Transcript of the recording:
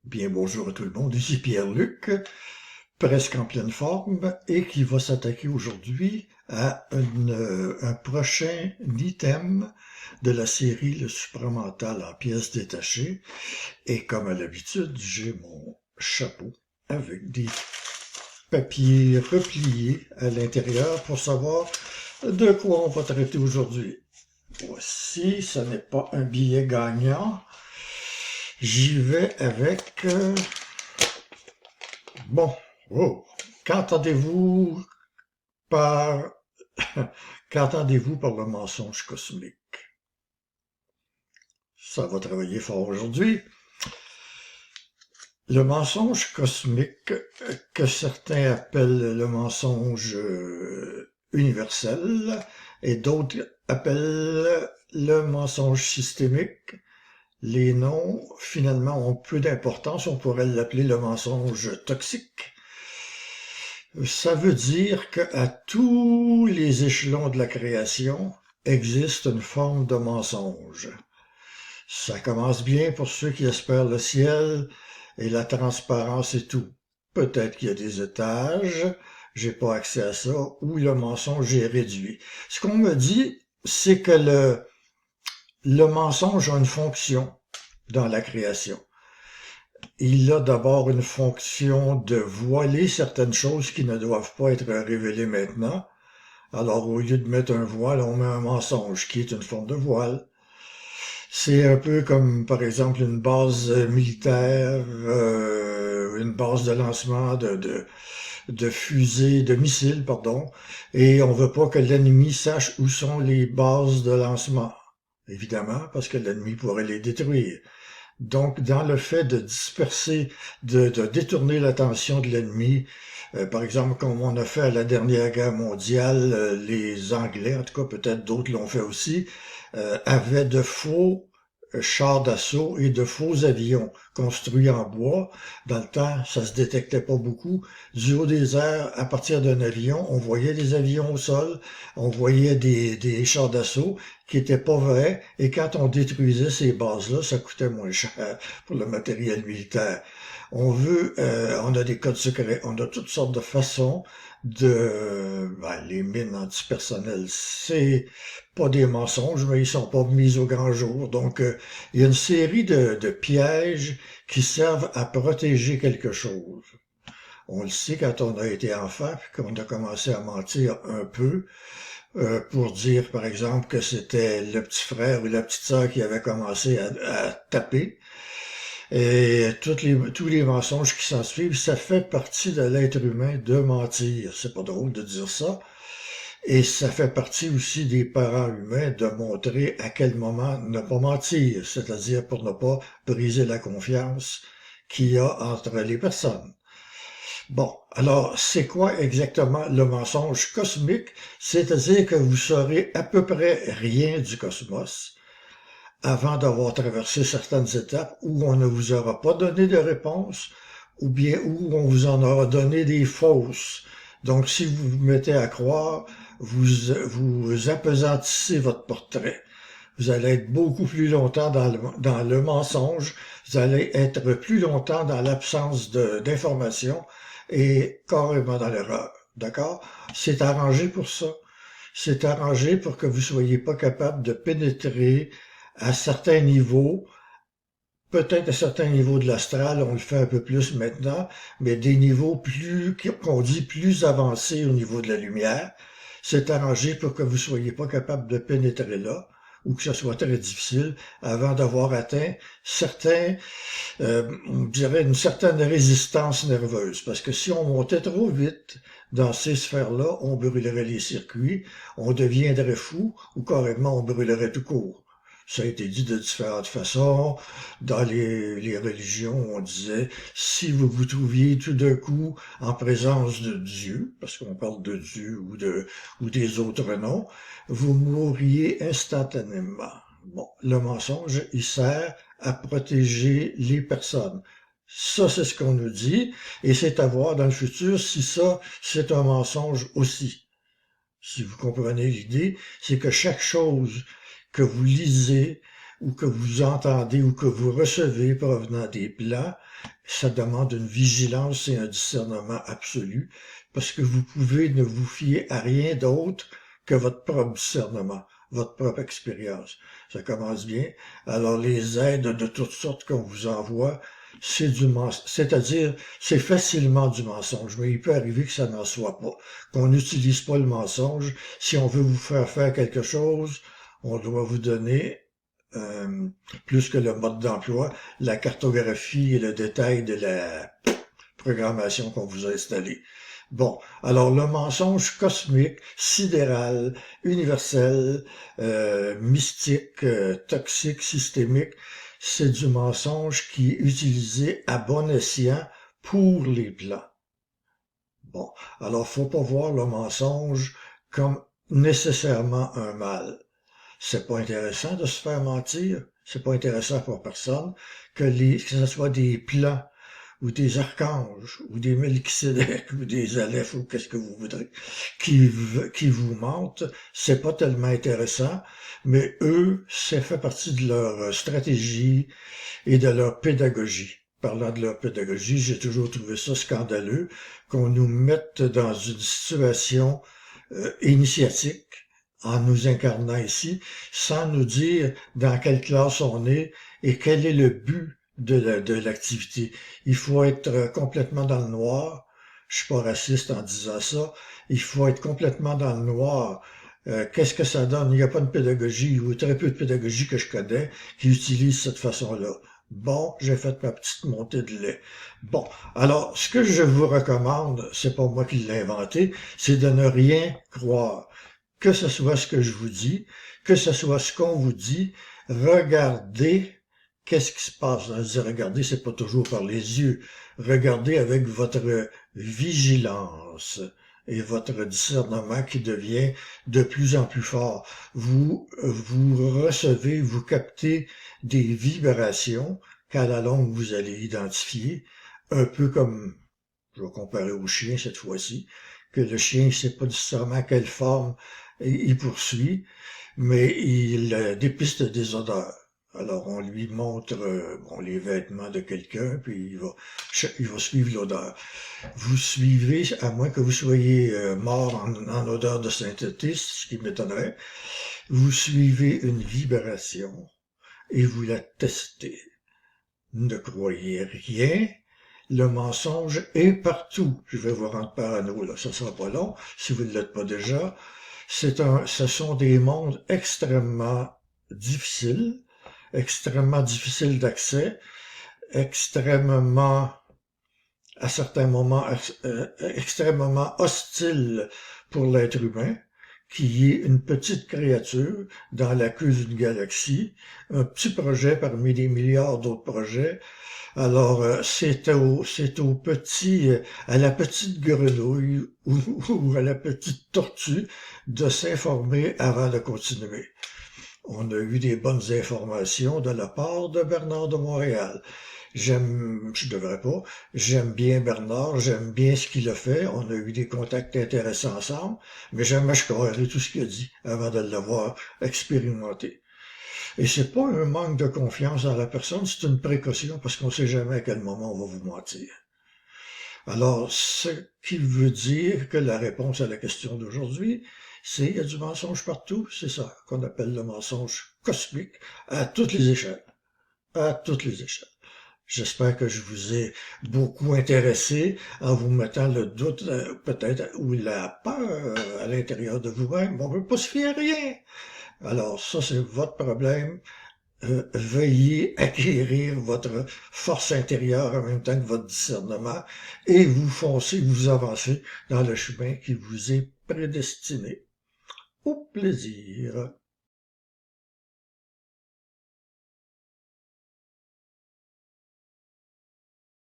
Bien, bonjour à tout le monde, ici Pierre-Luc, presque en pleine forme, et qui va s'attaquer aujourd'hui à un prochain item de la série Le supramental en pièces détachées. Et comme à l'habitude, j'ai mon chapeau avec des papiers repliés à l'intérieur pour savoir de quoi on va traiter aujourd'hui. Voici, ce n'est pas un billet gagnant. J'y vais avec... Bon, oh, qu'entendez-vous par qu'entendez-vous par le mensonge cosmique? Ça va travailler fort aujourd'hui. Le mensonge cosmique, que certains appellent le mensonge universel et d'autres appellent le mensonge systémique. Les noms, finalement, ont peu d'importance. On pourrait l'appeler le mensonge toxique. Ça veut dire qu'à tous les échelons de la création existe une forme de mensonge. Ça commence bien pour ceux qui espèrent le ciel et la transparence et tout. Peut-être qu'il y a des étages, j'ai pas accès à ça, où le mensonge est réduit. Ce qu'on me dit, c'est que le mensonge a une fonction dans la création. Il a d'abord une fonction de voiler certaines choses qui ne doivent pas être révélées maintenant. Alors, au lieu de mettre un voile, on met un mensonge, qui est une forme de voile. C'est un peu comme, par exemple, une base militaire, une base de lancement de fusées, de missiles, pardon, et on veut pas que l'ennemi sache où sont les bases de lancement. Évidemment, parce que l'ennemi pourrait les détruire. Donc, dans le fait de disperser, de détourner l'attention de l'ennemi, par exemple, comme on a fait à la dernière guerre mondiale, les Anglais, en tout cas peut-être d'autres l'ont fait aussi, avaient de faux chars d'assaut et de faux avions construits en bois. Dans le temps, ça se détectait pas beaucoup. Du haut des airs, à partir d'un avion, on voyait des avions au sol, on voyait des chars d'assaut qui étaient pas vrais, et quand on détruisait ces bases-là, ça coûtait moins cher pour le matériel militaire. On a des codes secrets, on a toutes sortes de façons les mines antipersonnelles, c'est pas des mensonges, mais ils sont pas mis au grand jour. Donc, il y a une série de pièges qui servent à protéger quelque chose. On le sait quand on a été enfant, puis qu'on a commencé à mentir un peu, pour dire, par exemple, que c'était le petit frère ou la petite sœur qui avait commencé à taper. Et tous les mensonges qui s'en suivent, ça fait partie de l'être humain de mentir. C'est pas drôle de dire ça. Et ça fait partie aussi des parents humains de montrer à quel moment ne pas mentir, c'est-à-dire pour ne pas briser la confiance qu'il y a entre les personnes. Bon, alors c'est quoi exactement le mensonge cosmique? C'est-à-dire que vous saurez à peu près rien du cosmos avant d'avoir traversé certaines étapes où on ne vous aura pas donné de réponse ou bien où on vous en aura donné des fausses. Donc si vous vous mettez à croire, vous appesantissez votre portrait. Vous allez être beaucoup plus longtemps dans le mensonge, vous allez être plus longtemps dans l'absence d'informations et carrément dans l'erreur. D'accord? C'est arrangé pour ça. C'est arrangé pour que vous soyez pas capable de pénétrer à certains niveaux, peut-être à certains niveaux de l'astral, on le fait un peu plus maintenant, mais des niveaux qu'on dit plus avancés au niveau de la lumière. C'est arrangé pour que vous soyez pas capable de pénétrer là, ou que ce soit très difficile avant d'avoir atteint on dirait une certaine résistance nerveuse. Parce que si on montait trop vite dans ces sphères-là, on brûlerait les circuits, on deviendrait fou, ou carrément on brûlerait tout court. Ça a été dit de différentes façons. Dans les religions, on disait, si vous vous trouviez tout d'un coup en présence de Dieu, parce qu'on parle de Dieu ou des autres noms, vous mourriez instantanément. Bon, le mensonge, il sert à protéger les personnes. Ça, c'est ce qu'on nous dit, et c'est à voir dans le futur si ça, c'est un mensonge aussi. Si vous comprenez l'idée, c'est que chaque chose que vous lisez ou que vous entendez ou que vous recevez provenant des plans, ça demande une vigilance et un discernement absolu, parce que vous pouvez ne vous fier à rien d'autre que votre propre discernement, votre propre expérience. Ça commence bien. Alors les aides de toutes sortes qu'on vous envoie, c'est du mensonge, c'est-à-dire c'est facilement du mensonge, mais il peut arriver que ça n'en soit pas, qu'on n'utilise pas le mensonge. Si on veut vous faire faire quelque chose, on doit vous donner euh, plus que le mode d'emploi, la cartographie et le détail de la programmation qu'on vous a installée. Bon, alors le mensonge cosmique, sidéral, universel, mystique, toxique, systémique, c'est du mensonge qui est utilisé à bon escient pour les plans. Bon, alors faut pas voir le mensonge comme nécessairement un mal. C'est pas intéressant de se faire mentir, c'est pas intéressant pour personne que ce soit des plans ou des archanges, ou des Melchisédek, ou des Aleph, ou qu'est-ce que vous voudrez, qui vous mentent, c'est pas tellement intéressant, mais eux, ça fait partie de leur stratégie et de leur pédagogie. Parlant de leur pédagogie, j'ai toujours trouvé ça scandaleux qu'on nous mette dans une situation initiatique en nous incarnant ici, sans nous dire dans quelle classe on est et quel est le but de l'activité. Il faut être complètement dans le noir. Je suis pas raciste en disant ça. Il faut être complètement dans le noir. Qu'est-ce que ça donne? Il n'y a pas de pédagogie, ou très peu de pédagogie que je connais, qui utilise cette façon-là. Bon, j'ai fait ma petite montée de lait. Bon, alors, ce que je vous recommande, c'est pas moi qui l'ai inventé, c'est de ne rien croire. Que ce soit ce que je vous dis, que ce soit ce qu'on vous dit, regardez qu'est-ce qui se passe. Je dis regardez, c'est pas toujours par les yeux. Regardez avec votre vigilance et votre discernement qui devient de plus en plus fort. Vous recevez, vous captez des vibrations qu'à la longue vous allez identifier, un peu comme, je vais comparer au chien cette fois-ci, que le chien ne sait pas nécessairement quelle forme il poursuit, mais il dépiste des odeurs. Alors on lui montre les vêtements de quelqu'un, puis il va suivre l'odeur. Vous suivez, à moins que vous soyez mort en odeur de sainteté, ce qui m'étonnerait, vous suivez une vibration et vous la testez. Ne croyez rien, le mensonge est partout. Je vais vous rendre parano, là, ça sera pas long, si vous ne l'êtes pas déjà. Ce sont des mondes extrêmement difficiles d'accès, extrêmement, à certains moments, extrêmement hostiles pour l'être humain, qui est une petite créature dans la queue d'une galaxie, un petit projet parmi des milliards d'autres projets. Alors, c'est au petit, à la petite grenouille ou à la petite tortue de s'informer avant de continuer. On a eu des bonnes informations de la part de Bernard de Montréal. J'aime bien Bernard, j'aime bien ce qu'il a fait, on a eu des contacts intéressants ensemble, mais jamais je croirais tout ce qu'il a dit avant de l'avoir expérimenté. Et c'est pas un manque de confiance dans la personne, c'est une précaution parce qu'on sait jamais à quel moment on va vous mentir. Alors, ce qui veut dire que la réponse à la question d'aujourd'hui, c'est il y a du mensonge partout, c'est ça qu'on appelle le mensonge cosmique à toutes les échelles. À toutes les échelles. J'espère que je vous ai beaucoup intéressé en vous mettant le doute, peut-être, ou la peur à l'intérieur de vous-même. On ne peut pas se fier à rien. Alors, ça, c'est votre problème. Veuillez acquérir votre force intérieure en même temps que votre discernement et vous foncez, vous avancez dans le chemin qui vous est prédestiné. Au plaisir.